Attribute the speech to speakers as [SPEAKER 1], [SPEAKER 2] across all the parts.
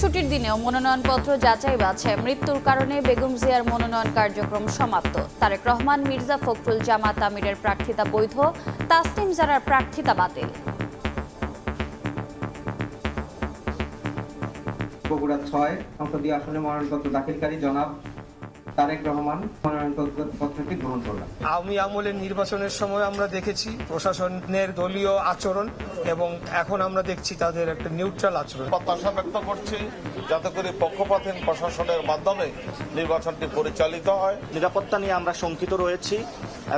[SPEAKER 1] ছুটির দিনেও মনোনয়নপত্র যাচাই বাছাই। মৃত্যুর কারণে বেগম জিয়ার মনোনয়ন কার্যক্রম সমাপ্ত। তারেক রহমান, মির্জা ফখরুল, জামাত আমিরের প্রার্থিতা বৈধ, তাসনিম জারার প্রার্থিতা বাতিল।
[SPEAKER 2] বগুড়া ৬ সংসদীয় আসনে মনোনয়নপত্র দাখিলকারী জনাব তারেক রহমান মনোনয়নপত্রটি গ্রহণ করলেন।
[SPEAKER 3] আওয়ামী আমলের নির্বাচনের সময় আমরা দেখেছি প্রশাসনের দলীয় আচরণ, এবং এখন আমরা দেখছি তাদের একটা নিউট্রাল আচরণ।
[SPEAKER 4] প্রত্যাশা ব্যক্ত করছি যাতে করে পক্ষপাতহীন প্রশাসনের মাধ্যমে নির্বাচনটি পরিচালিত হয়।
[SPEAKER 5] নিরাপত্তা নিয়ে আমরা শঙ্কিত রয়েছি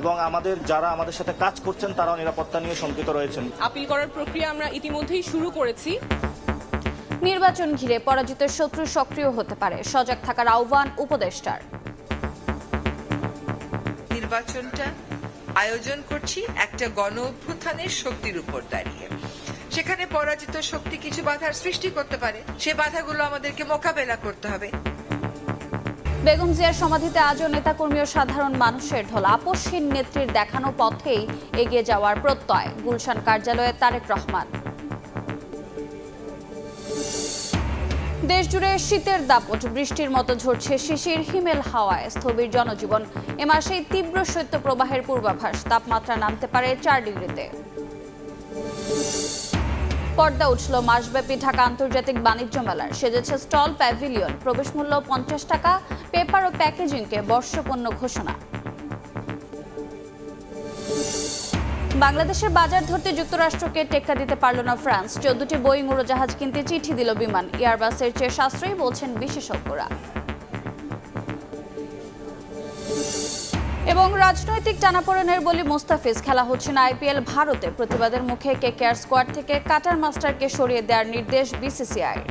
[SPEAKER 5] এবং যারা আমাদের সাথে কাজ করছেন তারাও নিরাপত্তা নিয়ে শঙ্কিত রয়েছেন।
[SPEAKER 6] আপিল করার প্রক্রিয়া আমরা ইতিমধ্যেই শুরু করেছি।
[SPEAKER 1] নির্বাচন ঘিরে পরাজিত শত্রু সক্রিয় হতে পারে, সজাগ থাকার আহ্বান উপদেষ্টার।
[SPEAKER 7] নির্বাচনটা আয়োজন করছি একটা গণ অভ্যুত্থানের শক্তির উপর দাঁড়িয়ে। সেখানে পরাজিত শক্তি কিছু বাধার সৃষ্টি করতে পারে, সে বাধাগুলো আমাদেরকে মোকাবেলা করতে হবে।
[SPEAKER 1] বেগম জিয়ার সমাধিতে আজও নেতাকর্মী ও সাধারণ মানুষের ঢল। আপসহীন নেত্রীর দেখানো পথেই এগিয়ে যাওয়ার প্রত্যয়। গুলশান কার্যালয়ে তারেক রহমান। দেশজুড়ে শীতের দাপট, বৃষ্টির মতো ঝরছে শিশির, হিমেল হাওয়ায় স্থবির জনজীবন। এ মাসেই তীব্র শৈত্যপ্রবাহের পূর্বাভাস, তাপমাত্রা নামতে পারে ৪ ডিগ্রিতে। পর্দা উঠল মাসব্যাপী ঢাকা আন্তর্জাতিক বাণিজ্য মেলার। সেজেছে স্টল, প্যাভিলিয়ন। প্রবেশ মূল্য ৫০ টাকা। পেপার ও প্যাকেজিংকে বর্ষপণ্য ঘোষণা। বাংলাদেশের বাজার ধরতে যুক্তরাষ্ট্রকে টেক্কা দিতে পারল না ফ্রান্স। ১৪টি বোয়িং উড়োজাহাজ কিনতে চিঠি দিল বিমান। এয়ারবাসের চেয়ে সাশ্রয়ী বলছেন বিশেষজ্ঞরা। এবং রাজনৈতিক টানাপোড়েনের বলি মুস্তাফিজ। খেলা হচ্ছে না আইপিএল ভারতে। প্রতিবাদের মুখে কেকেআর স্কোয়াড থেকে কাটার মাস্টারকে সরিয়ে দেওয়ার নির্দেশ বিসিসিআইর।